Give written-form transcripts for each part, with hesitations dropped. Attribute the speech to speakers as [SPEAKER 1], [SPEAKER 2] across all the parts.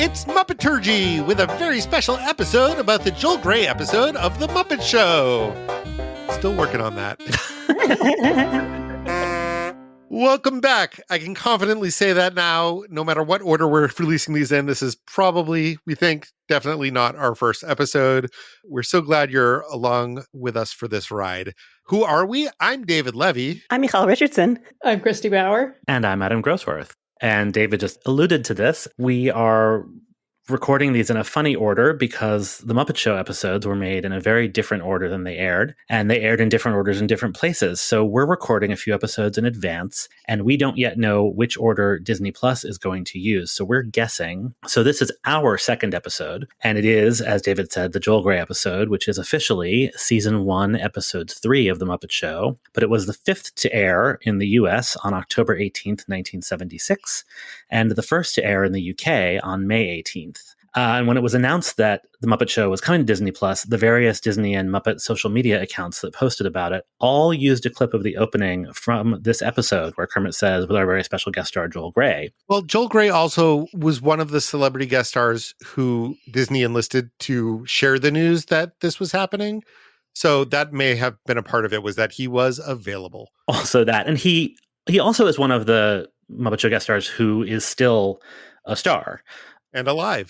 [SPEAKER 1] It's Muppeturgy with a very special episode about the Joel Grey episode of The Muppet Show. Still working on that. Welcome back. I can confidently say that now, no matter what order we're releasing these in. This is probably, we think, definitely not our first episode. We're so glad you're along with us for this ride. Who are we? I'm David Levy.
[SPEAKER 2] I'm Michal Richardson.
[SPEAKER 3] I'm Christy Bauer.
[SPEAKER 4] And I'm Adam Grossworth. And David just alluded to this. We are recording these in a funny order because the Muppet Show episodes were made in a very different order than they aired, and they aired in different orders in different places. So we're recording a few episodes in advance, and we don't yet know which order Disney Plus is going to use. So we're guessing. So this is our second episode, and it is, as David said, the Joel Grey episode, which is officially season 1, episode 3 of the Muppet Show. But it was the 5th to air in the US on October 18th, 1976, and the first to air in the UK on May 18th. And when it was announced that The Muppet Show was coming to Disney Plus, the various Disney and Muppet social media accounts that posted about it all used a clip of the opening from this episode where Kermit says, with our very special guest star, Joel Grey.
[SPEAKER 1] Well, Joel Grey also was one of the celebrity guest stars who Disney enlisted to share the news that this was happening. So that may have been a part of it, was that he was available.
[SPEAKER 4] Also that. And he also is one of the Muppet Show guest stars who is still a star.
[SPEAKER 1] And alive.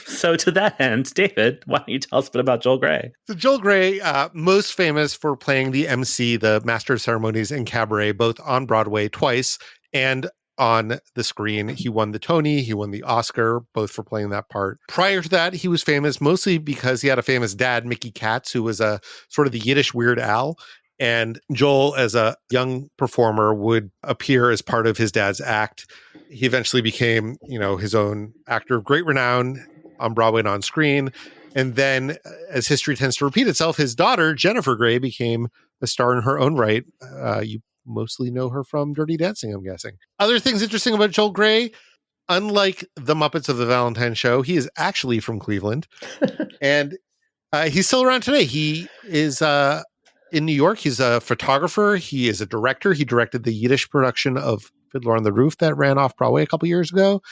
[SPEAKER 4] So to that end, David, why don't you tell us a bit about Joel Grey?
[SPEAKER 1] So Joel Grey, most famous for playing the MC, the Master of Ceremonies in Cabaret, both on Broadway twice and on the screen. He won the Tony, he won the Oscar, both for playing that part. Prior to that, he was famous mostly because he had a famous dad, Mickey Katz, who was a sort of the Yiddish Weird Al. And Joel, as a young performer, would appear as part of his dad's act. He eventually became, his own actor of great renown on Broadway and on screen. And then, as history tends to repeat itself, his daughter, Jennifer Grey, became a star in her own right. You mostly know her from Dirty Dancing, I'm guessing. Other things interesting about Joel Grey, unlike the Muppets of the Valentine Show, he is actually from Cleveland. And he's still around today. He is... in New York, he's a photographer. He is a director. He directed the Yiddish production of Fiddler on the Roof that ran off Broadway a couple years ago.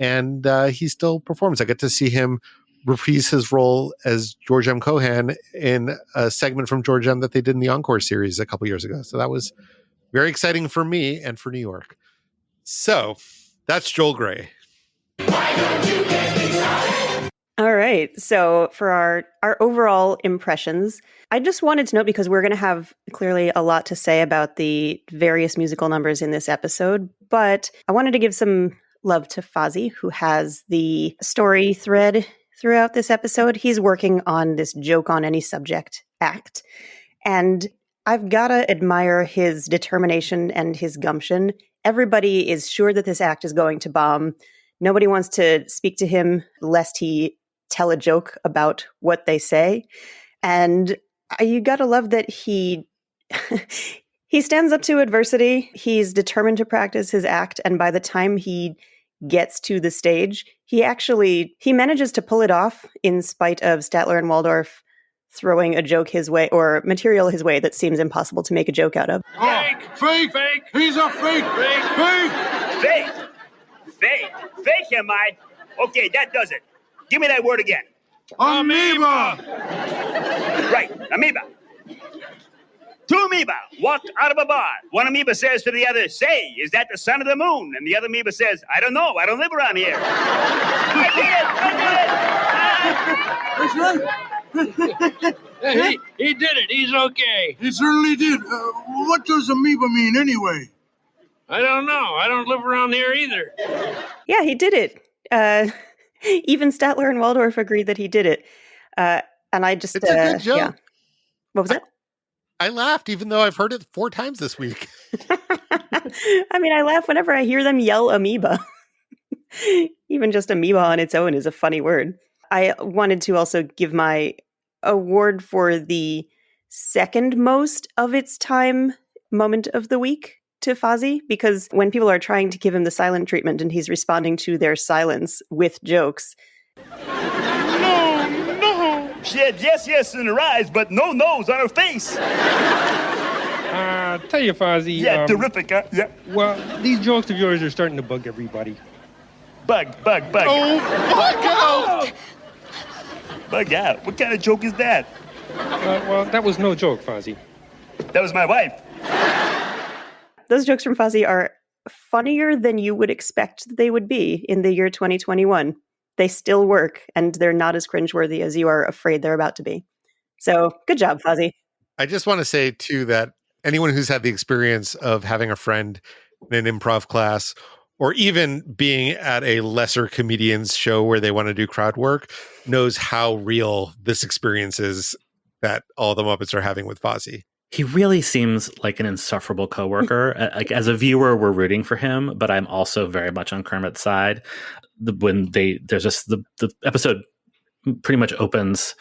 [SPEAKER 1] And he still performs. I get to see him reprise his role as George M. Cohan in a segment from George M. that they did in the Encore series a couple years ago. So that was very exciting for me and for New York. So that's Joel Grey.
[SPEAKER 2] Why don't you get me started? All right. So for our overall impressions, I just wanted to note, because we're going to have clearly a lot to say about the various musical numbers in this episode, but I wanted to give some love to Fozzie, who has the story thread throughout this episode. He's working on this joke on any subject act, and I've got to admire his determination and his gumption. Everybody is sure that this act is going to bomb. Nobody wants to speak to him lest he tell a joke about what they say. And you got to love that he stands up to adversity. He's determined to practice his act. And by the time he gets to the stage, he manages to pull it off in spite of Statler and Waldorf throwing a joke his way, or material his way that seems impossible to make a joke out of.
[SPEAKER 5] Fake! He's a fake!
[SPEAKER 6] Fake, am I? Okay, that does it. Give me that word again.
[SPEAKER 5] Amoeba!
[SPEAKER 6] Right, amoeba. Two amoeba walk out of a bar. One amoeba says to the other, "Say, is that the sun or the moon?" And the other amoeba says, "I don't know. I don't live around here."
[SPEAKER 5] I did it!
[SPEAKER 7] He did it. He's okay.
[SPEAKER 5] He certainly did. What does amoeba mean anyway?
[SPEAKER 7] I don't know. I don't live around here either.
[SPEAKER 2] Yeah, he did it. Even Statler and Waldorf agreed that he did it. And I just...
[SPEAKER 1] It's a good joke.
[SPEAKER 2] Yeah. What was that?
[SPEAKER 1] I laughed, even though I've heard it 4 times this week.
[SPEAKER 2] I mean, I laugh whenever I hear them yell amoeba. Even just amoeba on its own is a funny word. I wanted to also give my award for the second most of its time moment of the week to Fozzie, because when people are trying to give him the silent treatment and he's responding to their silence with jokes.
[SPEAKER 6] No. She had yes in her eyes, but no on her face.
[SPEAKER 7] Tell you, Fozzie.
[SPEAKER 6] Yeah, terrific, huh? Yeah.
[SPEAKER 7] Well, these jokes of yours are starting to bug everybody.
[SPEAKER 6] Bug.
[SPEAKER 1] Oh, fuck out!
[SPEAKER 6] Bug out. What kind of joke is that?
[SPEAKER 3] Well, that was no joke, Fozzie.
[SPEAKER 6] That was my wife.
[SPEAKER 2] Those jokes from Fozzie are funnier than you would expect they would be in the year 2021. They still work, and they're not as cringeworthy as you are afraid they're about to be. So, good job, Fozzie.
[SPEAKER 1] I just want to say, too, that anyone who's had the experience of having a friend in an improv class or even being at a lesser comedian's show where they want to do crowd work knows how real this experience is that all the Muppets are having with Fozzie.
[SPEAKER 4] He really seems like an insufferable coworker. Like as a viewer, we're rooting for him, but I'm also very much on Kermit's side. The episode pretty much opens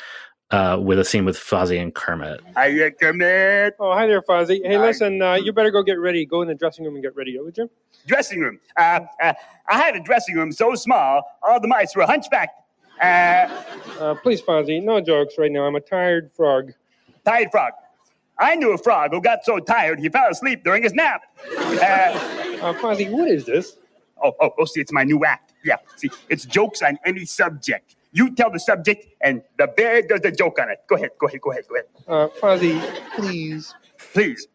[SPEAKER 4] with a scene with Fozzie and Kermit.
[SPEAKER 6] Hiya, Kermit.
[SPEAKER 3] Oh, hi there, Fozzie. Hey, listen, you better go get ready. Go in the dressing room and get ready, would you?
[SPEAKER 6] Dressing room. I had a dressing room so small, all the mice were hunchbacked.
[SPEAKER 3] Please, Fozzie, no jokes right now. I'm a tired frog.
[SPEAKER 6] Tired frog. I knew a frog who got so tired he fell asleep during his nap.
[SPEAKER 3] Fozzie, what is this?
[SPEAKER 6] See, it's my new act. Yeah, see, it's jokes on any subject. You tell the subject, and the bear does the joke on it. Go ahead.
[SPEAKER 3] Fozzie, please.
[SPEAKER 6] Please,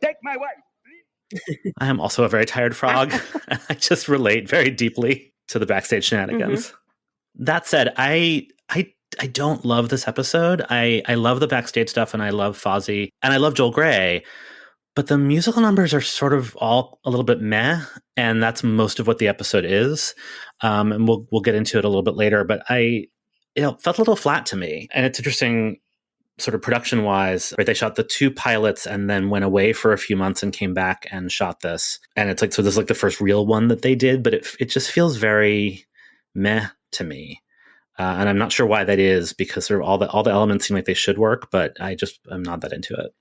[SPEAKER 6] take my wife.
[SPEAKER 4] I am also a very tired frog. I just relate very deeply to the backstage shenanigans. Mm-hmm. That said, I don't love this episode. I love the backstage stuff, and I love Fozzie, and I love Joel Grey. But the musical numbers are sort of all a little bit meh, and that's most of what the episode is. And we'll get into it a little bit later. But it felt a little flat to me, and it's interesting, sort of production wise. Right, they shot the 2 pilots and then went away for a few months and came back and shot this. And it's like, so this is like the first real one that they did, but it just feels very meh to me. And I'm not sure why that is, because sort of all the elements seem like they should work, but I'm not that into it.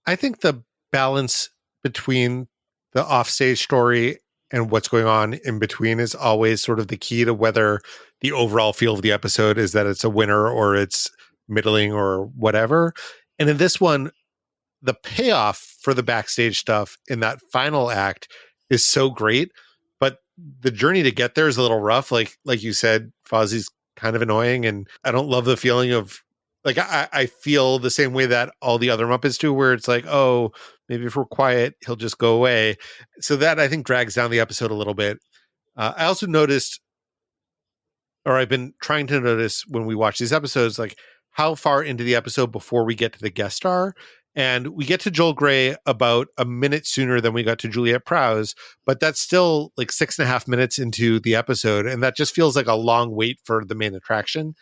[SPEAKER 1] I think the balance between the offstage story and what's going on in between is always sort of the key to whether the overall feel of the episode is that it's a winner or it's middling or whatever. And in this one, the payoff for the backstage stuff in that final act is so great, but the journey to get there is a little rough. Like you said, Fozzie's kind of annoying, and I don't love the feeling of, like, I feel the same way that all the other Muppets do, where it's like, oh, maybe if we're quiet, he'll just go away. So that, I think, drags down the episode a little bit. I also noticed, or I've been trying to notice when we watch these episodes, like how far into the episode before we get to the guest star. And we get to Joel Grey about a minute sooner than we got to Juliet Prowse, but that's still like 6.5 minutes into the episode. And that just feels like a long wait for the main attraction.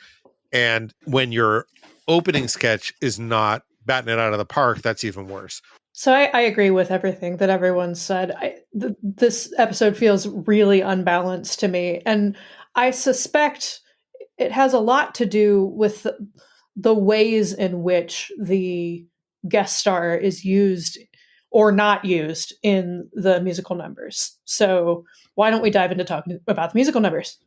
[SPEAKER 1] And when your opening sketch is not batting it out of the park, that's even worse.
[SPEAKER 8] So I agree with everything that everyone said. This episode feels really unbalanced to me. And I suspect it has a lot to do with the ways in which the guest star is used or not used in the musical numbers. So why don't we dive into talking about the musical numbers?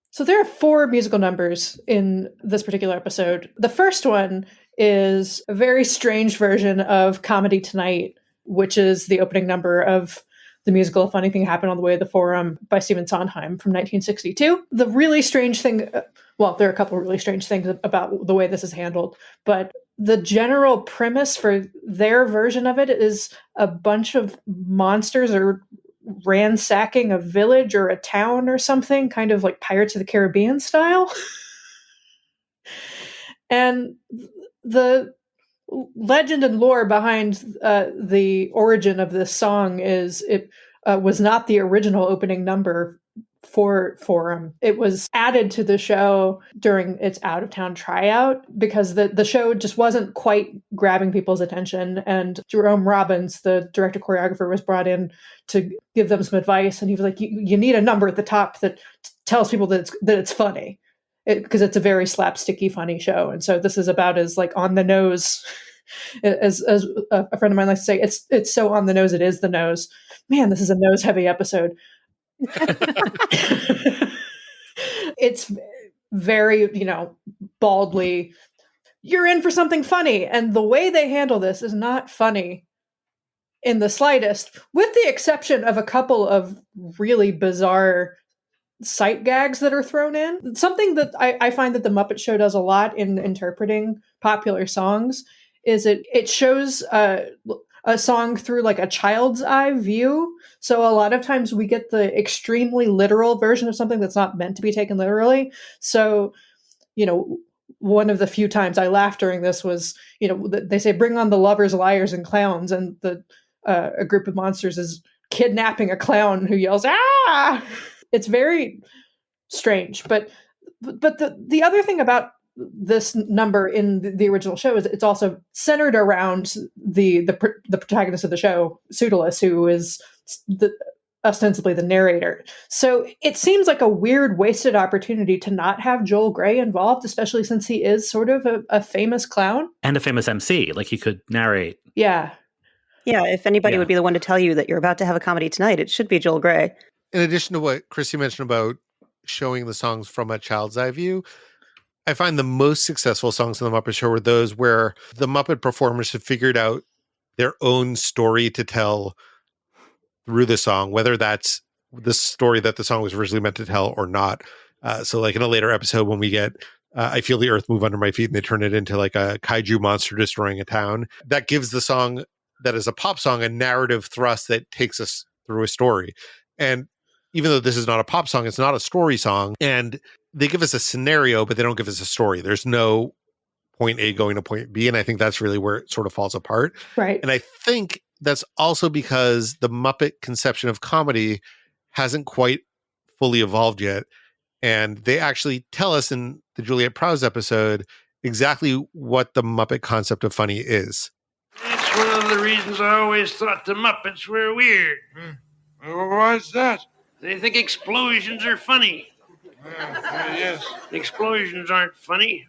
[SPEAKER 8] So there are 4 musical numbers in this particular episode. The first one is a very strange version of Comedy Tonight, which is the opening number of the musical A Funny Thing Happened on the Way to the Forum by Stephen Sondheim from 1962. The really strange thing, well, there are a couple of really strange things about the way this is handled, but the general premise for their version of it is a bunch of monsters are ransacking a village or a town or something, kind of like Pirates of the Caribbean style. And the legend and lore behind the origin of this song is it was not the original opening number for Forum. It was added to the show during its out-of-town tryout because the show just wasn't quite grabbing people's attention. And Jerome Robbins, the director choreographer, was brought in to give them some advice. And he was like, you need a number at the top that tells people that it's funny. Because it's a very slapsticky, funny show. And so this is about as like on the nose as a friend of mine likes to say, it's so on the nose, it is the nose. Man, this is a nose heavy episode. It's very, baldly, you're in for something funny. And the way they handle this is not funny in the slightest, with the exception of a couple of really bizarre sight gags that are thrown in. Something that I find that the Muppet Show does a lot in interpreting popular songs is it shows a song through like a child's eye view. So a lot of times we get the extremely literal version of something that's not meant to be taken literally. So, one of the few times I laughed during this was, they say, bring on the lovers, liars, and clowns. And a group of monsters is kidnapping a clown who yells, ah! It's very strange. But the other thing about this number in the original show is it's also centered around the protagonist of the show, Pseudolus, who is ostensibly the narrator. So it seems like a weird wasted opportunity to not have Joel Grey involved, especially since he is sort of a famous clown.
[SPEAKER 4] And a famous MC, like he could narrate.
[SPEAKER 8] Yeah.
[SPEAKER 2] Yeah, if anybody would be the one to tell you that you're about to have a comedy tonight, it should be Joel Grey.
[SPEAKER 1] In addition to what Chrissy mentioned about showing the songs from a child's eye view, I find the most successful songs in the Muppet Show are those where the Muppet performers have figured out their own story to tell through the song, whether that's the story that the song was originally meant to tell or not. So like in a later episode when we get I Feel the Earth Move Under My Feet and they turn it into like a kaiju monster destroying a town, that gives the song that is a pop song a narrative thrust that takes us through a story. And even though this is not a pop song, it's not a story song. And they give us a scenario, but they don't give us a story. There's no point A going to point B. And I think that's really where it sort of falls apart.
[SPEAKER 8] Right.
[SPEAKER 1] And I think that's also because the Muppet conception of comedy hasn't quite fully evolved yet. And they actually tell us in the Juliet Prowse episode exactly what the Muppet concept of funny is.
[SPEAKER 7] That's one of the reasons I always thought the Muppets were weird.
[SPEAKER 5] Why's that?
[SPEAKER 7] They think explosions are funny.
[SPEAKER 5] Yes.
[SPEAKER 7] Explosions aren't funny.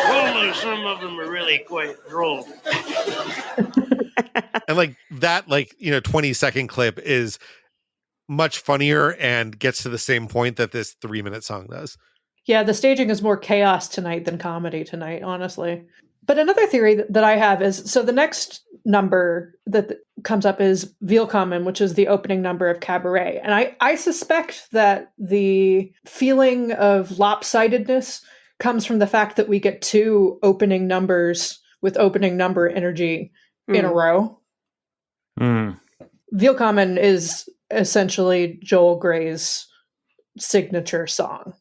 [SPEAKER 7] Although some of them are really quite droll.
[SPEAKER 1] And like that, 20-second clip is much funnier and gets to the same point that this 3-minute song does.
[SPEAKER 8] Yeah, the staging is more chaos tonight than comedy tonight, honestly. But another theory that I have is, so the next number that comes up is Willkommen, which is the opening number of Cabaret. And I suspect that the feeling of lopsidedness comes from the fact that we get 2 opening numbers with opening number energy in a row. Willkommen is essentially Joel Grey's signature song.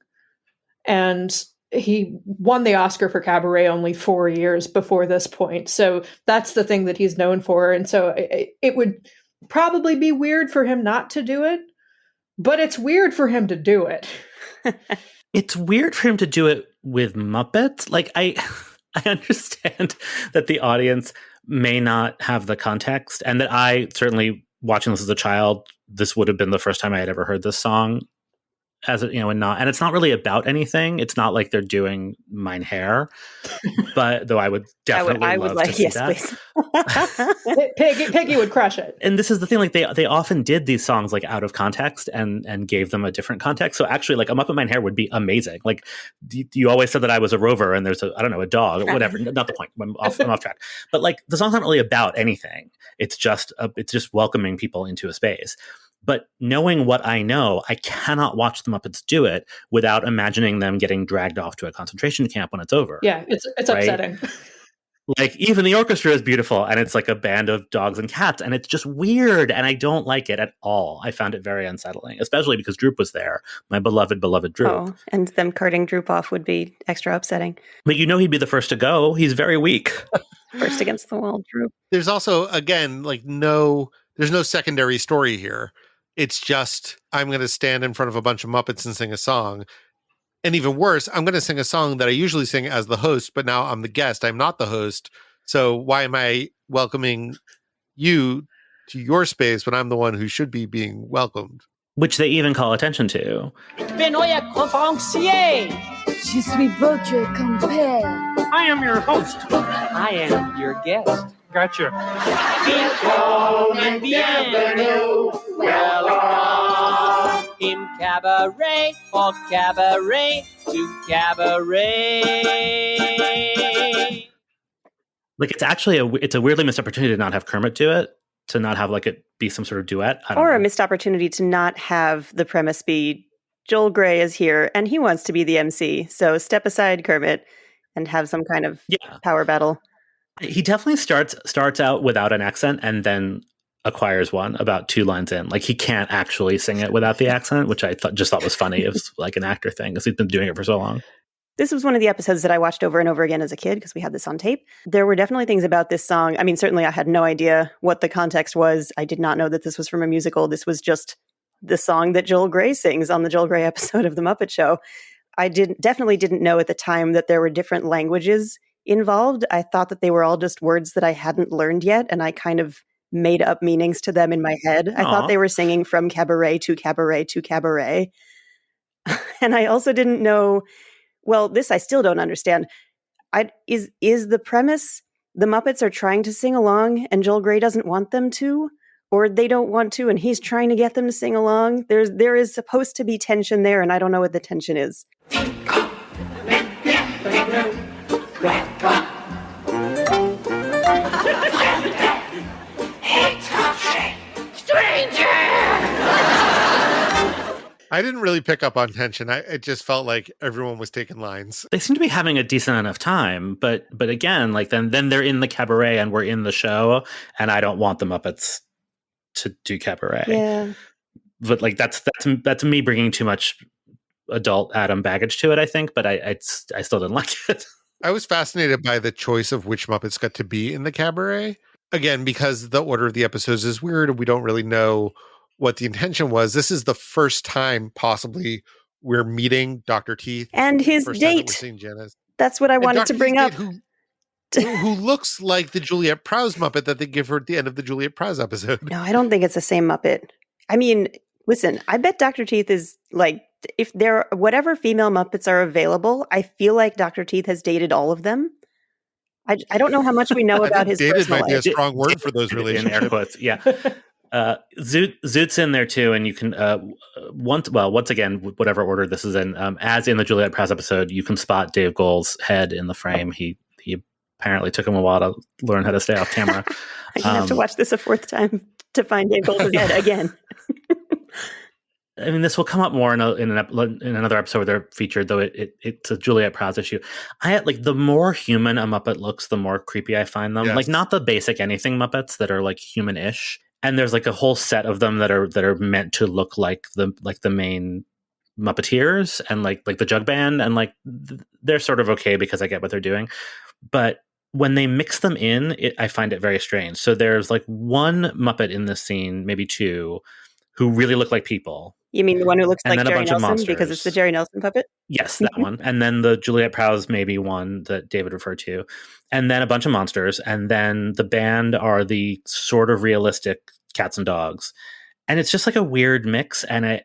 [SPEAKER 8] And he won the Oscar for Cabaret only 4 years before this point. So that's the thing that he's known for. And so it would probably be weird for him not to do it, but it's weird for him to do it.
[SPEAKER 4] It's weird for him to do it with Muppets. Like, I understand that the audience may not have the context, and that I certainly, watching this as a child, this would have been the first time I had ever heard this song. And it's not really about anything. It's not like they're doing Mein Herr, but though I would definitely love to see that.
[SPEAKER 8] Please. Piggy would crush it.
[SPEAKER 4] And this is the thing, like they often did these songs like out of context and gave them a different context. So actually, like a Muppet Mein Herr would be amazing. Like you always said that I was a rover and there's a dog or whatever. Not the point. I'm off track. But like the song's not really about anything. It's just welcoming people into a space. But knowing what I know, I cannot watch the Muppets do it without imagining them getting dragged off to a concentration camp when it's over.
[SPEAKER 8] Yeah, it's right? Upsetting.
[SPEAKER 4] Like even the orchestra is beautiful and it's like a band of dogs and cats and it's just weird and I don't like it at all. I found it very unsettling, especially because Droop was there, my beloved Droop.
[SPEAKER 2] Oh, and them carting Droop off would be extra upsetting.
[SPEAKER 4] But he'd be the first to go. He's very weak.
[SPEAKER 2] First against the wall, Droop.
[SPEAKER 1] There's also, again, there's no secondary story here. It's just, I'm going to stand in front of a bunch of Muppets and sing a song. And even worse, I'm going to sing a song that I usually sing as the host, but now I'm the guest. I'm not the host. So why am I welcoming you to your space when I'm the one who should be being welcomed?
[SPEAKER 4] Which they even call attention to.
[SPEAKER 9] Benoît conférencier. Je suis votre compère.
[SPEAKER 7] I am your host.
[SPEAKER 9] I am your guest.
[SPEAKER 7] Gotcha.
[SPEAKER 9] Bienvenue. Welcome in cabaret, or cabaret to cabaret.
[SPEAKER 4] Like it's actually it's a weirdly missed opportunity to not have Kermit do it, to not have like it be some sort of duet. I don't
[SPEAKER 2] Or
[SPEAKER 4] know.
[SPEAKER 2] a missed opportunity to not have the premise be Joel Grey is here and he wants to be the MC. So step aside, Kermit, and have some kind of power battle.
[SPEAKER 4] He definitely starts out without an accent and then acquires one about 2 lines in. Like he can't actually sing it without the accent, which I just thought was funny. It was like an actor thing because he's been doing it for so long.
[SPEAKER 2] This was one of the episodes that I watched over and over again as a kid because we had this on tape. There were definitely things about this song. I mean, certainly I had no idea what the context was. I did not know that this was from a musical. This was just the song that Joel Grey sings on the Joel Grey episode of The Muppet Show. I definitely didn't know at the time that there were different languages involved. I thought that they were all just words that I hadn't learned yet, and I kind of made up meanings to them in my head. I thought they were singing from cabaret to cabaret to cabaret. And I also didn't know, well, this I still don't understand. Is the premise the Muppets are trying to sing along and Joel Grey doesn't want them to? Or they don't want to and he's trying to get them to sing along? There is supposed to be tension there, and I don't know what the tension is.
[SPEAKER 1] I didn't really pick up on tension. It just felt like everyone was taking lines.
[SPEAKER 4] They seem to be having a decent enough time, but again, like then they're in the cabaret and we're in the show, and I don't want the Muppets to do cabaret.
[SPEAKER 2] Yeah.
[SPEAKER 4] But like that's me bringing too much adult Adam baggage to it, I think. But I still didn't like it.
[SPEAKER 1] I was fascinated by the choice of which Muppets got to be in the cabaret. Again, because the order of the episodes is weird and we don't really know what the intention was. This is the first time possibly we're meeting Dr. Teeth.
[SPEAKER 2] And his
[SPEAKER 1] First time that
[SPEAKER 2] date.
[SPEAKER 1] we're seeing Janice.
[SPEAKER 2] That's what I wanted
[SPEAKER 1] Dr.
[SPEAKER 2] to bring
[SPEAKER 1] Teeth's
[SPEAKER 2] up.
[SPEAKER 1] date, who looks like the Juliet Prowse Muppet that they give her at the end of the Juliet Prowse episode.
[SPEAKER 2] No, I don't think it's the same Muppet. I mean, listen, I bet Dr. Teeth is like, if there whatever female Muppets are available, I feel like Dr. Teeth has dated all of them. I don't know how much we know about his
[SPEAKER 1] dated
[SPEAKER 2] personal
[SPEAKER 1] might be a
[SPEAKER 2] life.
[SPEAKER 1] strong word for those
[SPEAKER 4] In
[SPEAKER 1] relationships.
[SPEAKER 4] air quotes, yeah. Zoot's in there too, and you can once again, whatever order this is in, as in the Juliet Prowse episode, you can spot Dave Goelz's head in the frame. He apparently took him a while to learn how to stay off camera.
[SPEAKER 2] I have to watch this a 4th time to find Dave Goelz's head again.
[SPEAKER 4] I mean, this will come up more in another episode where they're featured, though it's a Juliet Prowse issue. The more human a Muppet looks, the more creepy I find them.
[SPEAKER 1] Yes.
[SPEAKER 4] Like not the basic anything Muppets that are like human-ish. And there's like a whole set of them that are meant to look like the main Muppeteers and like the Jug Band, and like they're sort of okay because I get what they're doing. But when they mix them in, I find it very strange. So there's like one Muppet in this scene, maybe 2, who really look like people.
[SPEAKER 2] You mean the one who looks
[SPEAKER 4] And
[SPEAKER 2] like
[SPEAKER 4] then a
[SPEAKER 2] Jerry
[SPEAKER 4] bunch of
[SPEAKER 2] Nelson because it's the
[SPEAKER 4] monsters.
[SPEAKER 2] Jerry Nelson puppet?
[SPEAKER 4] Yes, that one. And then the Juliet Prowse maybe one that David referred to. And then a bunch of monsters. And then the band are the sort of realistic cats and dogs. And it's just like a weird mix. And I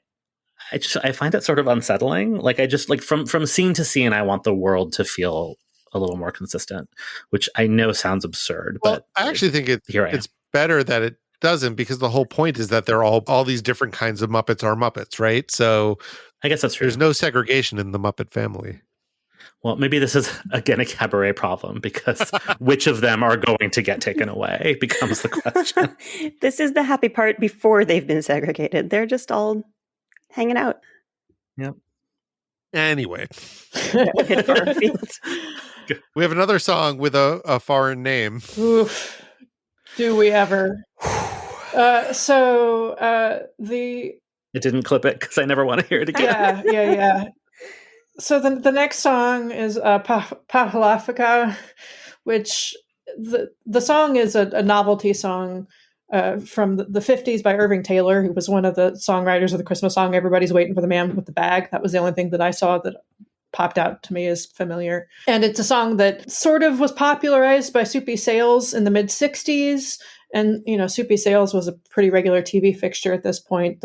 [SPEAKER 4] find it sort of unsettling. Like I just like from scene to scene, I want the world to feel a little more consistent, which I know sounds absurd.
[SPEAKER 1] Well,
[SPEAKER 4] but
[SPEAKER 1] I actually think it's better that it doesn't, because the whole point is that they're all these different kinds of Muppets are Muppets, right? So
[SPEAKER 4] I guess that's true.
[SPEAKER 1] There's no segregation in the Muppet family.
[SPEAKER 4] Well, maybe this is, again, a cabaret problem, because which of them are going to get taken away becomes the question.
[SPEAKER 2] This is the happy part before they've been segregated. They're just all hanging out.
[SPEAKER 4] Yep.
[SPEAKER 1] Anyway,
[SPEAKER 2] Hit far field.
[SPEAKER 1] we have another song with a foreign name.
[SPEAKER 8] Oof. Do we ever?
[SPEAKER 4] It didn't clip it because I never want to hear it again.
[SPEAKER 8] Yeah. So the next song is Pahalafika, which the song is a novelty song from the 50s by Irving Taylor, who was one of the songwriters of the Christmas song "Everybody's Waiting for the Man with the Bag." That was the only thing that I saw that popped out to me as familiar. And it's a song that sort of was popularized by Soupy Sales in the mid 60s. And, Soupy Sales was a pretty regular TV fixture at this point.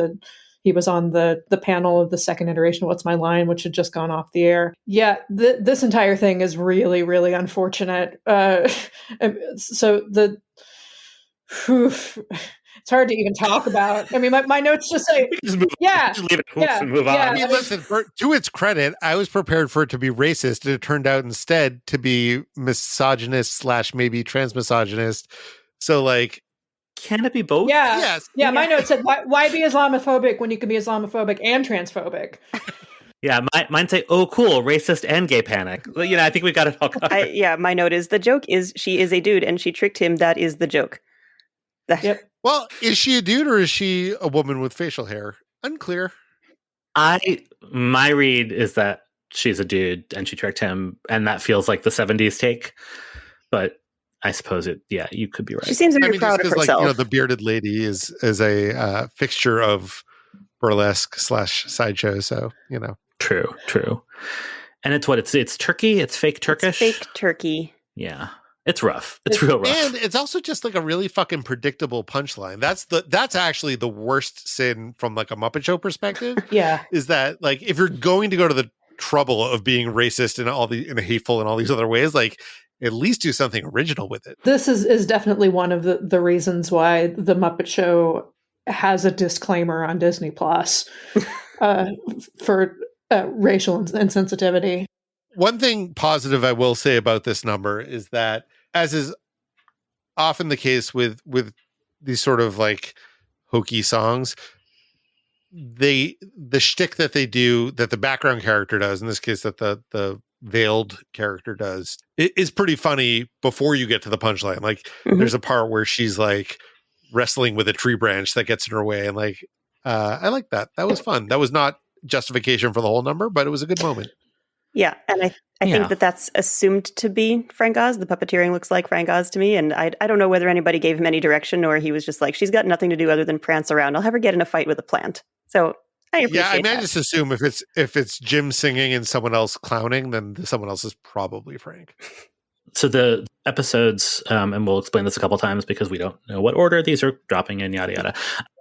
[SPEAKER 8] He was on the panel of the second iteration of What's My Line, which had just gone off the air. Yeah, this entire thing is really, really unfortunate. So Oof. It's hard to even talk about. I mean, my notes just say,
[SPEAKER 4] Just move,
[SPEAKER 8] yeah,
[SPEAKER 4] just leave it
[SPEAKER 8] yeah,
[SPEAKER 4] and move
[SPEAKER 8] yeah.
[SPEAKER 1] I
[SPEAKER 4] on.
[SPEAKER 1] mean, listen, to its credit, I was prepared for it to be racist, and it turned out instead to be misogynist / maybe transmisogynist. So, like,
[SPEAKER 4] Can it be both?
[SPEAKER 8] Yeah,
[SPEAKER 1] yes,
[SPEAKER 8] yeah. My note said, why be Islamophobic when you can be Islamophobic and transphobic?
[SPEAKER 4] Yeah, mine say, oh, cool, racist and gay panic. Well, I think we got it all covered.
[SPEAKER 2] My note is the joke is she is a dude and she tricked him. That is the joke.
[SPEAKER 8] Yep.
[SPEAKER 1] Well, is she a dude or is she a woman with facial hair? Unclear.
[SPEAKER 4] My read is that she's a dude and she tricked him, and that feels like the 70s take. But I suppose you could be right.
[SPEAKER 2] She seems very proud of herself.
[SPEAKER 1] Like, the bearded lady is a fixture of burlesque / sideshow. So,
[SPEAKER 4] True. And it's Turkey. It's fake Turkish.
[SPEAKER 2] It's fake Turkey.
[SPEAKER 4] Yeah. It's rough. It's real rough.
[SPEAKER 1] And it's also just like a really fucking predictable punchline. That's actually the worst sin from like a Muppet Show perspective.
[SPEAKER 8] Yeah.
[SPEAKER 1] Is that like if you're going to go to the trouble of being racist and hateful in all these other ways, like at least do something original with it.
[SPEAKER 8] This is definitely one of the reasons why the Muppet Show has a disclaimer on Disney Plus for racial insensitivity.
[SPEAKER 1] One thing positive I will say about this number is that, as is often the case with these sort of like hokey songs, the shtick that they do, that the background character does, in this case that the veiled character does, it is pretty funny before you get to the punchline. Like there's a part where she's like wrestling with a tree branch that gets in her way, and like I like that. That was fun. That was not justification for the whole number, but it was a good moment.
[SPEAKER 2] Yeah, and I think that's assumed to be Frank Oz. The puppeteering looks like Frank Oz to me, and I don't know whether anybody gave him any direction or he was just like, she's got nothing to do other than prance around. I'll have her get in a fight with a plant. So I appreciate that.
[SPEAKER 1] I just assume if it's Jim singing and someone else clowning, then someone else is probably Frank.
[SPEAKER 4] So the episodes, and we'll explain this a couple times because we don't know what order these are dropping in, yada, yada.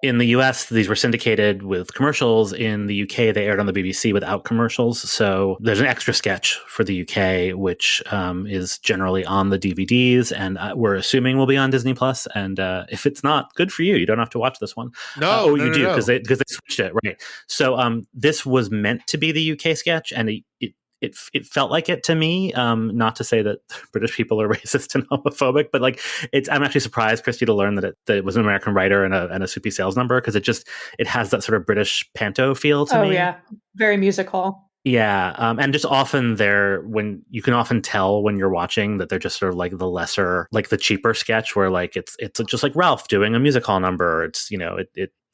[SPEAKER 4] In the US, these were syndicated with commercials. In the UK, they aired on the BBC without commercials. So there's an extra sketch for the UK, which is generally on the DVDs, and we're assuming will be on Disney Plus. And if it's not, good for you. You don't have to watch this one.
[SPEAKER 1] No,
[SPEAKER 4] you do, because they switched it, right? So this was meant to be the UK sketch, and it felt like it to me. Not to say that British people are racist and homophobic, but like I'm actually surprised, Christy, to learn that it was an American writer and a Soupy Sales number, because it has that sort of British panto feel to me. Oh yeah,
[SPEAKER 8] very musical.
[SPEAKER 4] Yeah, and just often when you can often tell when you're watching that they're just sort of like the lesser, like the cheaper sketch where like it's just like Ralph doing a music hall number. It's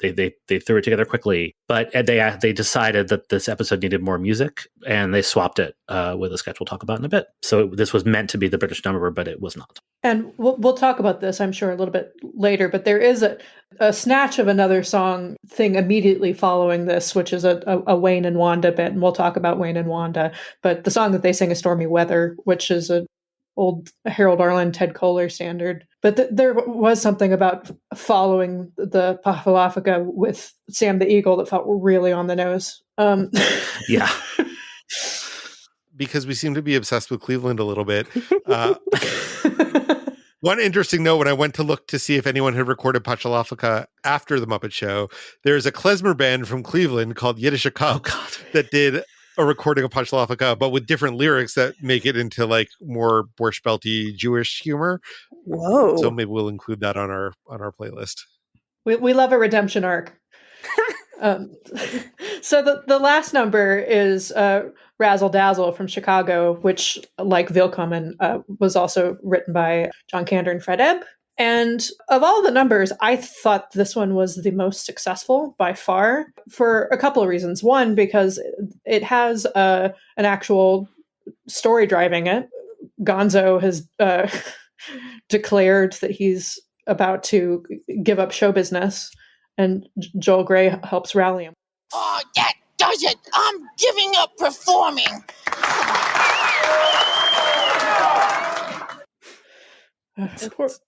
[SPEAKER 4] they threw it together quickly, but they decided that this episode needed more music, and they swapped it with a sketch we'll talk about in a bit. So this was meant to be the British number, but it was not.
[SPEAKER 8] And we'll talk about this, I'm sure, a little bit later. But there is a snatch of another song thing immediately following this, which is a Wayne and Wanda bit, and we'll talk about Wayne and Wanda. But the song that they sing is "Stormy Weather," which is an old Harold Arlen, Ted Koehler standard. But there was something about following the Pahalafuka with Sam the Eagle that felt really on the nose.
[SPEAKER 4] Yeah.
[SPEAKER 1] Because we seem to be obsessed with Cleveland a little bit. One interesting note, when I went to look to see if anyone had recorded Pachalafuka after the Muppet Show, there's a klezmer band from Cleveland called Yiddish that did a recording of Pachalafuka, but with different lyrics that make it into like more Borscht Belty Jewish humor.
[SPEAKER 2] Whoa!
[SPEAKER 1] So maybe we'll include that on our playlist.
[SPEAKER 8] We love a redemption arc. So the last number is Razzle Dazzle from Chicago, which, like Willkommen, was also written by John Kander and Fred Ebb. And of all the numbers, I thought this one was the most successful by far, for a couple of reasons. One, because it has an actual story driving it. Gonzo has declared that he's about to give up show business, and Joel Grey helps rally him.
[SPEAKER 10] Oh, that does it! I'm giving up performing!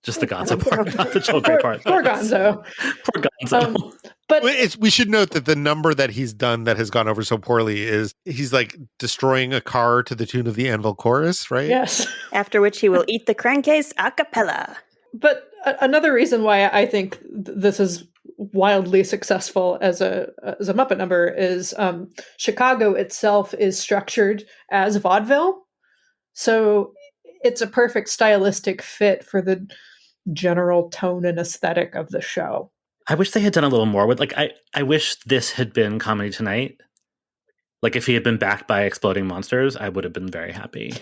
[SPEAKER 4] Just the Gonzo part, not the Joel Grey part.
[SPEAKER 8] Poor Gonzo.
[SPEAKER 4] Poor Gonzo.
[SPEAKER 8] But
[SPEAKER 1] we should note that the number that he's done that has gone over so poorly is he's like destroying a car to the tune of the Anvil Chorus, right?
[SPEAKER 8] Yes.
[SPEAKER 2] After which he will eat the crankcase a cappella.
[SPEAKER 8] But another reason why I think this is wildly successful as a Muppet number is Chicago itself is structured as vaudeville, so it's a perfect stylistic fit for the general tone and aesthetic of the show.
[SPEAKER 4] I wish they had done a little more with, like, I wish this had been Comedy Tonight. Like, if he had been backed by Exploding Monsters, I would have been very happy.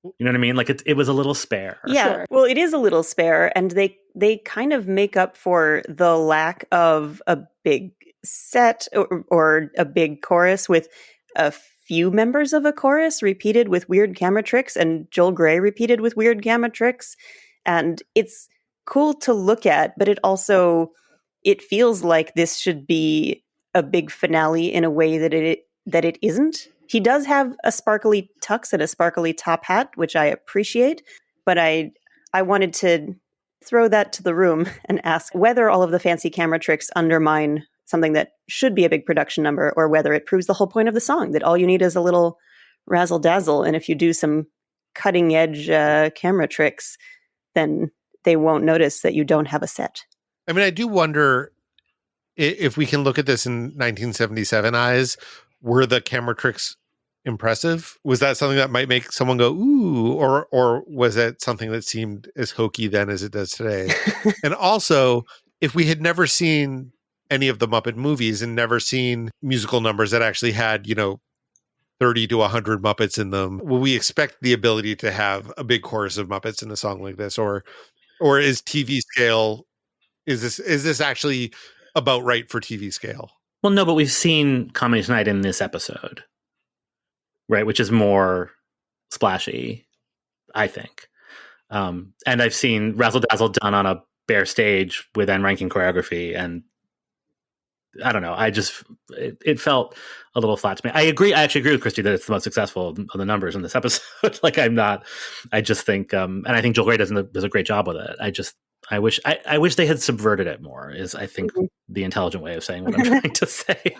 [SPEAKER 4] You know what I mean? Like, it was a little spare.
[SPEAKER 2] Yeah,
[SPEAKER 8] Sure.
[SPEAKER 2] well, it is a little spare, and they kind of make up for the lack of a big set or a big chorus with a few members of a chorus repeated with weird camera tricks, and Joel Grey repeated with weird camera tricks. And it's cool to look at, but it feels like this should be a big finale in a way that it isn't. He does have a sparkly tux and a sparkly top hat, which I appreciate, but I wanted to throw that to the room and ask whether all of the fancy camera tricks undermine something that should be a big production number, or whether it proves the whole point of the song, that all you need is a little razzle dazzle, and if you do some cutting edge camera tricks, then they won't notice that you don't have a set.
[SPEAKER 1] I mean, I do wonder if we can look at this in 1977 eyes. Were the camera tricks impressive? Was that something that might make someone go, ooh, or was it something that seemed as hokey then as it does today? And also, if we had never seen any of the Muppet movies and never seen musical numbers that actually had, 30 to 100 Muppets in them, will we expect the ability to have a big chorus of Muppets in a song like this? Or is TV scale, is this actually about right for TV scale?
[SPEAKER 4] Well, no, but we've seen Comedy Tonight in this episode, right? Which is more splashy, I think. And I've seen Razzle Dazzle done on a bare stage with N-ranking choreography, and I don't know. It felt a little flat to me. I actually agree with Christy that it's the most successful of the numbers in this episode. I just think, and I think Joel Grey does a great job with it. I wish they had subverted it more, is I think the intelligent way of saying what I'm trying to say.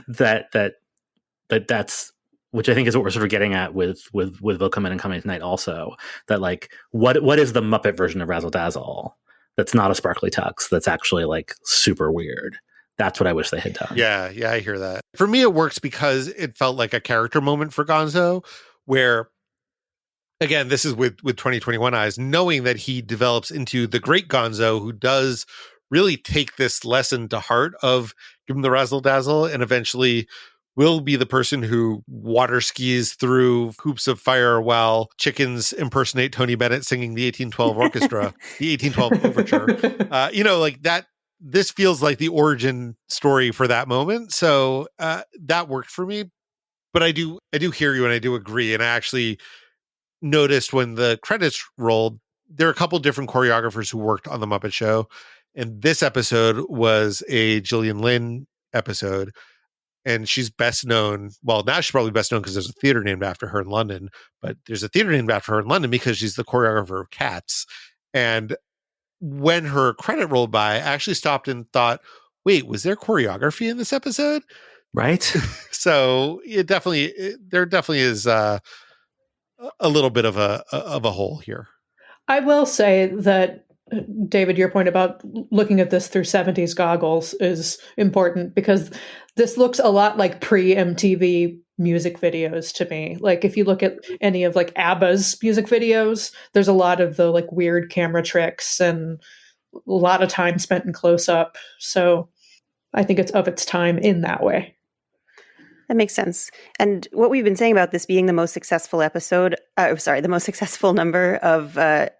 [SPEAKER 4] That's, which I think is what we're sort of getting at with Willkommen and Comedy Tonight also, that like, what is the Muppet version of Razzle Dazzle that's not a sparkly tux, that's actually like super weird? That's what I wish they had done.
[SPEAKER 1] Yeah, I hear that. For me, it works because it felt like a character moment for Gonzo, where, again, this is with 2021 eyes, knowing that he develops into the great Gonzo who does really take this lesson to heart of give him the razzle dazzle, and eventually will be the person who water skis through hoops of fire while chickens impersonate Tony Bennett singing the 1812 orchestra, the 1812 overture. Like that. This feels like the origin story for that moment. So that worked for me. But I do hear you, and I do agree. And I actually noticed when the credits rolled, there are a couple different choreographers who worked on The Muppet Show. And this episode was a Gillian Lynn episode. And she's best known, well, now she's probably best known because there's a theater named after her in London. But there's a theater named after her in London because she's the choreographer of Cats. And when her credit rolled by, I actually stopped and thought, wait, was there choreography in this episode?
[SPEAKER 4] Right.
[SPEAKER 1] So there definitely is a little bit of a hole here.
[SPEAKER 8] I will say that, David, your point about looking at this through 70s goggles is important, because this looks a lot like pre-MTV music videos to me. Like if you look at any of like ABBA's music videos, there's a lot of the like weird camera tricks and a lot of time spent in close up. So I think it's of its time in that way.
[SPEAKER 2] That makes sense. And what we've been saying about this being the most successful the most successful number of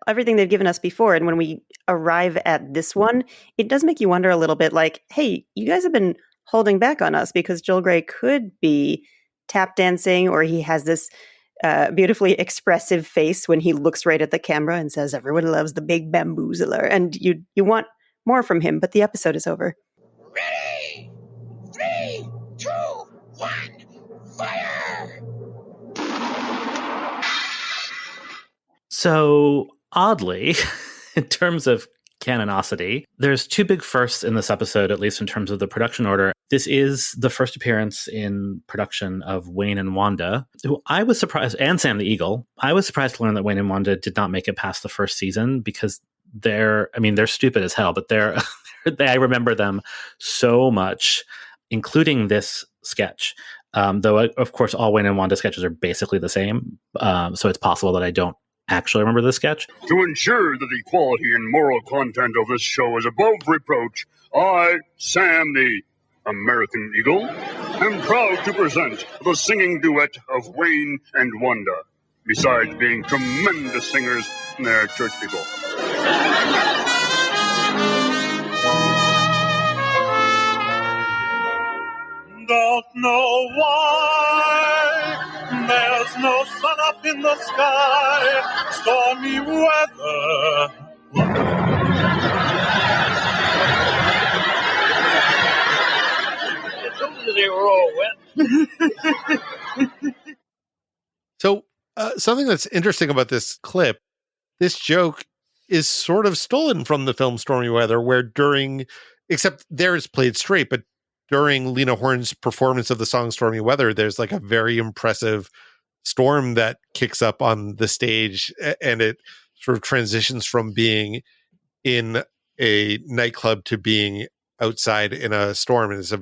[SPEAKER 2] everything they've given us before. And when we arrive at this one, it does make you wonder a little bit like, hey, you guys have been holding back on us, because Joel Grey could be tap dancing, or he has this beautifully expressive face when he looks right at the camera and says, everyone loves the big bamboozler. And you want more from him, but the episode is over.
[SPEAKER 10] Ready? 3, 2, 1, fire!
[SPEAKER 4] So oddly, in terms of canonicity, there's two big firsts in this episode, at least in terms of the production order. This is the first appearance in production of Wayne and Wanda, who I was surprised, and Sam the Eagle. I was surprised to learn that Wayne and Wanda did not make it past the first season, because they're stupid as hell, but I remember them so much, including this sketch. Though, of course, all Wayne and Wanda sketches are basically the same. So it's possible that I don't actually remember the sketch.
[SPEAKER 11] To ensure that the quality and moral content of this show is above reproach, I, Sam the American Eagle, am proud to present the singing duet of Wayne and Wanda. Besides being tremendous singers, they're church people.
[SPEAKER 12] Don't know why there's no sun up in the sky, stormy weather.
[SPEAKER 7] I told you they were all wet.
[SPEAKER 1] So something that's interesting about this clip, this joke is sort of stolen from the film Stormy Weather, where except there it's played straight, but during Lena Horne's performance of the song Stormy Weather, there's like a very impressive storm that kicks up on the stage, and it sort of transitions from being in a nightclub to being outside in a storm. And it's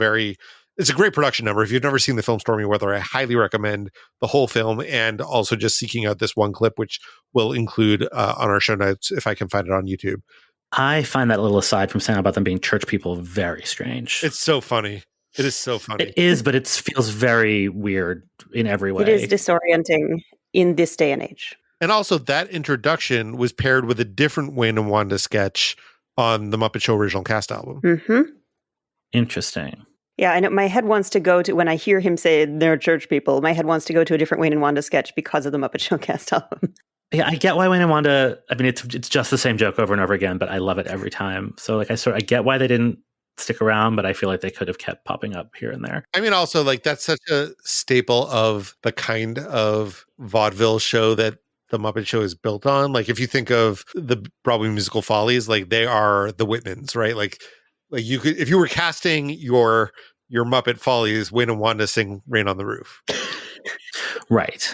[SPEAKER 1] a great production number. If you've never seen the film Stormy Weather, I highly recommend the whole film, and also just seeking out this one clip, which we'll include on our show notes if I can find it on YouTube.
[SPEAKER 4] I find that little aside from saying about them being church people very strange.
[SPEAKER 1] It's so funny. It is so funny.
[SPEAKER 4] It is, but it feels very weird in every way.
[SPEAKER 2] It is disorienting in this day and age.
[SPEAKER 1] And also, that introduction was paired with a different Wayne and Wanda sketch on the Muppet Show original cast album.
[SPEAKER 2] Mm-hmm.
[SPEAKER 4] Interesting.
[SPEAKER 2] Yeah, I know my head wants to go to, when I hear him say they're church people, my head wants to go to a different Wayne and Wanda sketch because of the Muppet Show cast album.
[SPEAKER 4] Yeah, I get why Wayne and Wanda, it's just the same joke over and over again, but I love it every time. So like I get why they didn't stick around, but I feel like they could have kept popping up here and there.
[SPEAKER 1] I mean, also, like, that's such a staple of the kind of vaudeville show that the Muppet Show is built on. Like, if you think of the Broadway musical Follies, like, they are the Whitmans, right? Like you could, if you were casting your Muppet Follies, Wayne and Wanda sing Rain on the Roof.
[SPEAKER 4] Right.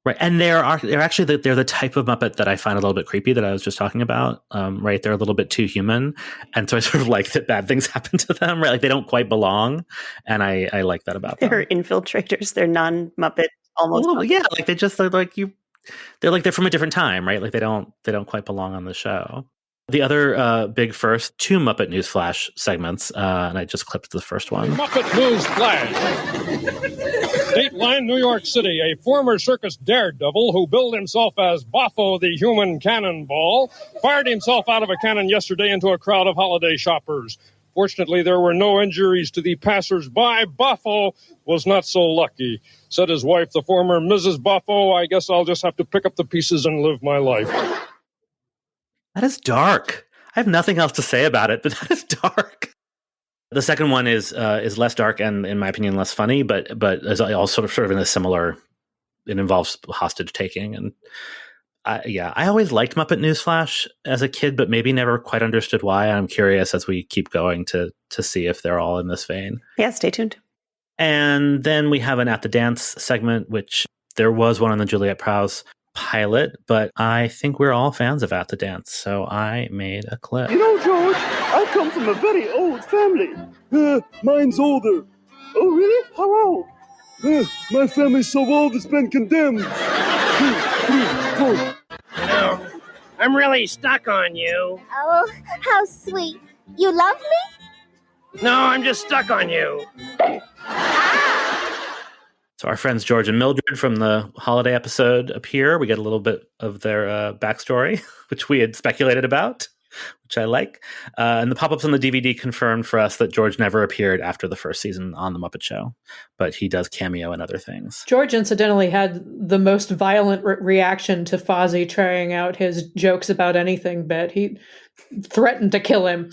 [SPEAKER 4] Right, and they're actually the type of Muppet that I find a little bit creepy that I was just talking about. Right, they're a little bit too human, and so I sort of like that bad things happen to them. Right, like they don't quite belong, and I like that about them.
[SPEAKER 2] They're infiltrators. They're non-Muppet almost.
[SPEAKER 4] Yeah, like they're from a different time, right? Like they don't quite belong on the show. The other big first, 2 Muppet News Flash segments, and I just clipped the first one.
[SPEAKER 13] Muppet News Flash. Dateline, New York City. A former circus daredevil who billed himself as Boffo the Human Cannonball fired himself out of a cannon yesterday into a crowd of holiday shoppers. Fortunately, there were no injuries to the passers-by. Boffo was not so lucky. Said his wife, the former Mrs. Boffo, I guess I'll just have to pick up the pieces and live my life.
[SPEAKER 4] That is dark. I have nothing else to say about it, but that is dark. The second one is less dark and, in my opinion, less funny, but is also sort of in a similar. It involves hostage taking, and I always liked Muppet News Flash as a kid, but maybe never quite understood why. I'm curious as we keep going to see if they're all in this vein.
[SPEAKER 2] Yeah, stay tuned.
[SPEAKER 4] And then we have an At the Dance segment, which there was one on the Juliet Prowse pilot, but I think we're all fans of At the Dance, so I made a clip.
[SPEAKER 14] You know, George, I come from a very old family. Mine's older. Oh, really? How old? My family's so old it's been condemned. 2, 3, 4.
[SPEAKER 7] You know, I'm really stuck on you.
[SPEAKER 15] Oh, how sweet. You love me?
[SPEAKER 7] No, I'm just stuck on you.
[SPEAKER 4] So our friends George and Mildred from the holiday episode appear. We get a little bit of their backstory, which we had speculated about, which I like. And the pop-ups on the DVD confirmed for us that George never appeared after the first season on The Muppet Show, but he does cameo in other things.
[SPEAKER 8] George incidentally had the most violent reaction to Fozzie trying out his jokes about anything bit. He threatened to kill him.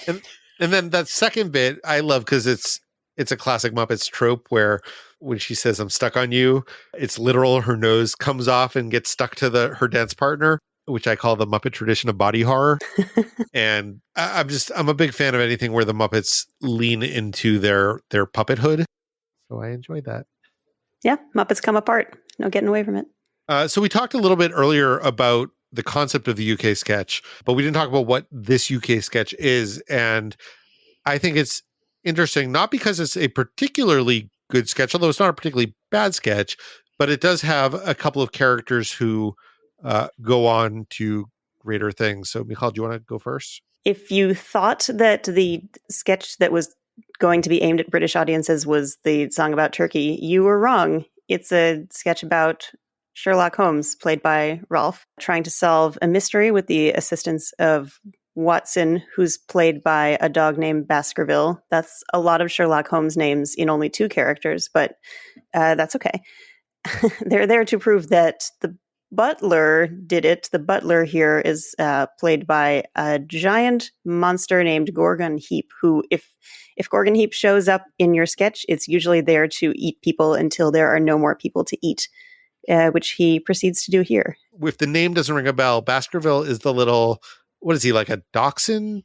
[SPEAKER 1] and then that second bit I love because it's a classic Muppets trope where when she says, "I'm stuck on you," it's literal. Her nose comes off and gets stuck to her dance partner, which I call the Muppet tradition of body horror. And I'm a big fan of anything where the Muppets lean into their puppethood. So I enjoy that.
[SPEAKER 2] Yeah, Muppets come apart. No getting away from it.
[SPEAKER 1] So we talked a little bit earlier about the concept of the UK sketch, but we didn't talk about what this UK sketch is. And I think it's interesting, not because it's a particularly good sketch, although it's not a particularly bad sketch, but it does have a couple of characters who go on to greater things. So, Michal, do you want to go first?
[SPEAKER 2] If you thought that the sketch that was going to be aimed at British audiences was the song about Turkey, you were wrong. It's a sketch about Sherlock Holmes, played by Rolf, trying to solve a mystery with the assistance of Watson, who's played by a dog named Baskerville. That's a lot of Sherlock Holmes names in only 2 characters, but that's okay. They're there to prove that the butler did it. The butler here is played by a giant monster named Gorgon Heap, who, if Gorgon Heap shows up in your sketch, it's usually there to eat people until there are no more people to eat, which he proceeds to do here.
[SPEAKER 1] If the name doesn't ring a bell, Baskerville is the little, what is he, like a dachshund?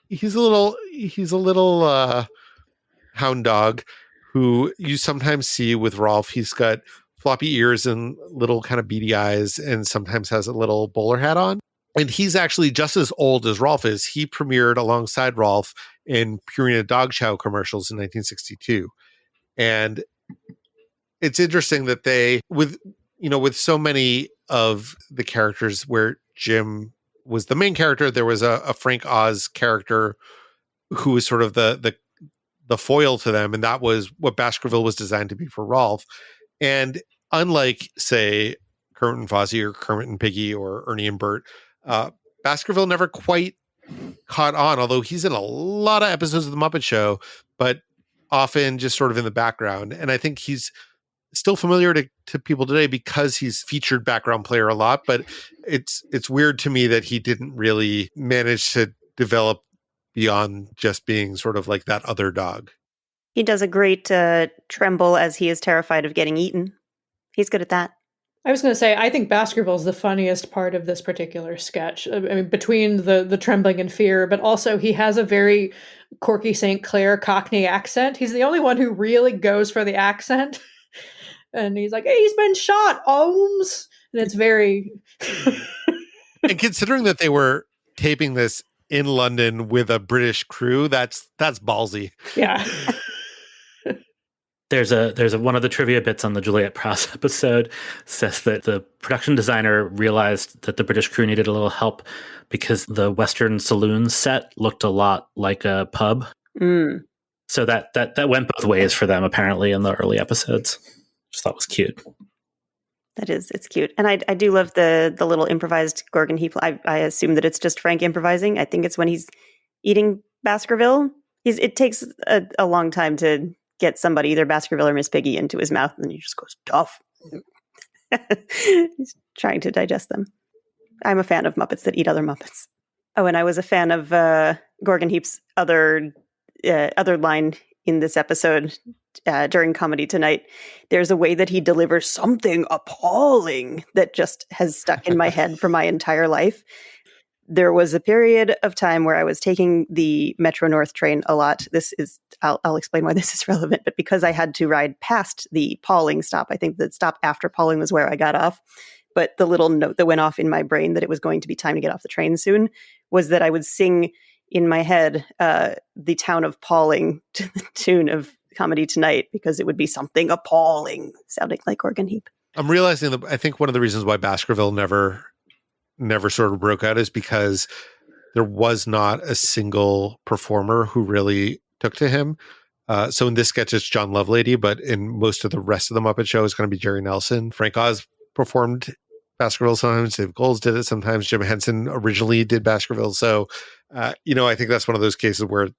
[SPEAKER 1] He's a little hound dog who you sometimes see with Rolf. He's got floppy ears and little kind of beady eyes, and sometimes has a little bowler hat on. And he's actually just as old as Rolf is. He premiered alongside Rolf in Purina Dog Chow commercials in 1962. And it's interesting that they, with so many of the characters where Jim was the main character, there was a Frank Oz character who was sort of the foil to them. And that was what Baskerville was designed to be for Rolf. And unlike, say, Kermit and Fozzie or Kermit and Piggy or Ernie and Bert, Baskerville never quite caught on, although he's in a lot of episodes of The Muppet Show, but often just sort of in the background. And I think he's still familiar to people today because he's featured background player a lot, but it's weird to me that he didn't really manage to develop beyond just being sort of like that other dog.
[SPEAKER 2] He does a great tremble as he is terrified of getting eaten. He's good at that.
[SPEAKER 8] I was going to say, I think Baskerville's the funniest part of this particular sketch. I mean, between the trembling and fear, but also he has a very Corky St. Clair Cockney accent. He's the only one who really goes for the accent. And he's like, hey, he's been shot, Holmes. And it's very...
[SPEAKER 1] And considering that they were taping this in London with a British crew, that's ballsy.
[SPEAKER 8] Yeah.
[SPEAKER 4] There's one of the trivia bits on the Juliet Prowse episode says that the production designer realized that the British crew needed a little help because the Western saloon set looked a lot like a pub.
[SPEAKER 2] Mm.
[SPEAKER 4] So that went both ways for them apparently in the early episodes. Just thought it was cute.
[SPEAKER 2] It's cute. And I do love the little improvised Gorgon Heap. I assume that it's just Frank improvising. I think it's when he's eating Baskerville. It takes a long time to get somebody, either Baskerville or Miss Piggy, into his mouth, and he just goes, tough. He's trying to digest them. I'm a fan of Muppets that eat other Muppets. Oh, and I was a fan of Gorgon Heap's other line in this episode during Comedy Tonight. There's a way that he delivers something appalling that just has stuck in my head for my entire life. There was a period of time where I was taking the Metro North train a lot. I'll explain why this is relevant, but because I had to ride past the Pauling stop, I think the stop after Pauling was where I got off. But the little note that went off in my brain that it was going to be time to get off the train soon was that I would sing in my head the town of Pauling to the tune of Comedy Tonight, because it would be something appalling, sounding like Gorgon Heap.
[SPEAKER 1] I'm realizing that I think one of the reasons why Baskerville never sort of broke out is because there was not a single performer who really took to him. So in this sketch, it's John Lovelady, but in most of the rest of the Muppet Show, it's going to be Jerry Nelson. Frank Oz performed Baskerville sometimes. Dave Goelz did it sometimes. Jim Henson originally did Baskerville. So, I think that's one of those cases where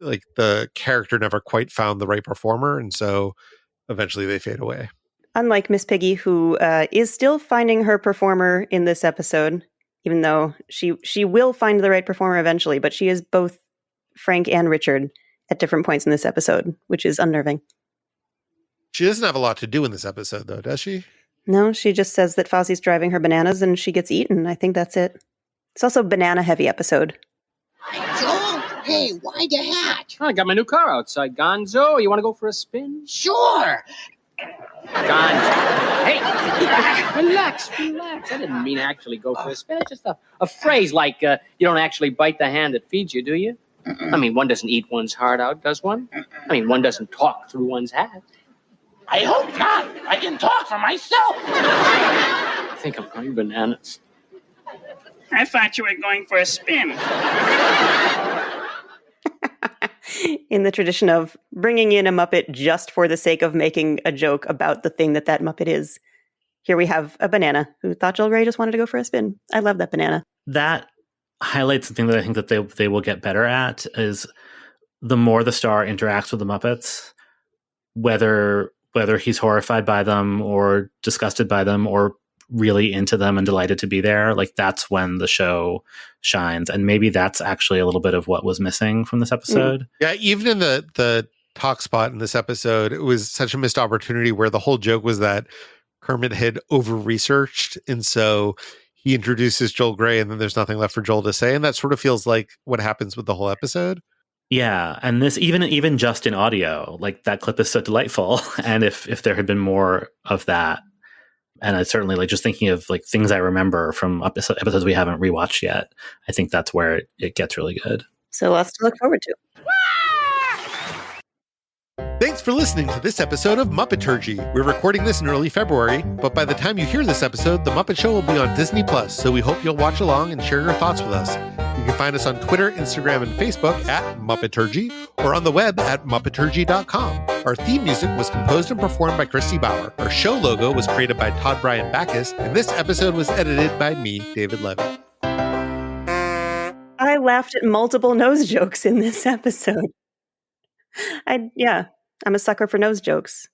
[SPEAKER 1] the character never quite found the right performer. And so eventually they fade away.
[SPEAKER 2] Unlike Miss Piggy, who is still finding her performer in this episode, even though she will find the right performer eventually, but she is both Frank and Richard at different points in this episode, which is unnerving.
[SPEAKER 1] She doesn't have a lot to do in this episode, though, does she?
[SPEAKER 2] No, she just says that Fozzie's driving her bananas and she gets eaten. I think that's it. It's also a banana-heavy episode.
[SPEAKER 10] Joe, hey, why'd you hatch?
[SPEAKER 9] I got my new car outside, Gonzo. You want to go for a spin?
[SPEAKER 10] Sure.
[SPEAKER 9] John, hey, relax. I didn't mean actually go for a spin. It's just a phrase like, you don't actually bite the hand that feeds you, do you? I mean, one doesn't eat one's heart out, does one? I mean, one doesn't talk through one's hat.
[SPEAKER 10] I hope not. I can talk for myself.
[SPEAKER 9] I think I'm going bananas.
[SPEAKER 6] I thought you were going for a spin.
[SPEAKER 2] In the tradition of bringing in a Muppet just for the sake of making a joke about the thing that Muppet is, here we have a banana who thought Joel Grey just wanted to go for a spin. I love that banana.
[SPEAKER 4] That highlights something that I think that they will get better at is the more the star interacts with the Muppets, whether he's horrified by them or disgusted by them or really into them and delighted to be there, like that's when the show shines. And maybe that's actually a little bit of what was missing from this episode.
[SPEAKER 1] Yeah, even in the talk spot in this episode, it was such a missed opportunity where the whole joke was that Kermit had over-researched, and so he introduces Joel Grey and then there's nothing left for Joel to say, and that sort of feels like what happens with the whole episode.
[SPEAKER 4] Yeah, and this even just in audio, like that clip is so delightful. And if there had been more of that, and I certainly like just thinking of like things I remember from episodes we haven't rewatched yet, I think that's where it gets really good.
[SPEAKER 2] So lots to look forward to.
[SPEAKER 1] Thanks for listening to this episode of Muppeturgy. We're recording this in early February, but by the time you hear this episode, The Muppet Show will be on Disney+, so we hope you'll watch along and share your thoughts with us. You can find us on Twitter, Instagram, and Facebook at Muppeturgy, or on the web at Muppeturgy.com. Our theme music was composed and performed by Christy Bauer. Our show logo was created by Todd Bryan Backus, and this episode was edited by me, David Levy.
[SPEAKER 2] I laughed at multiple nose jokes in this episode. I'm a sucker for nose jokes.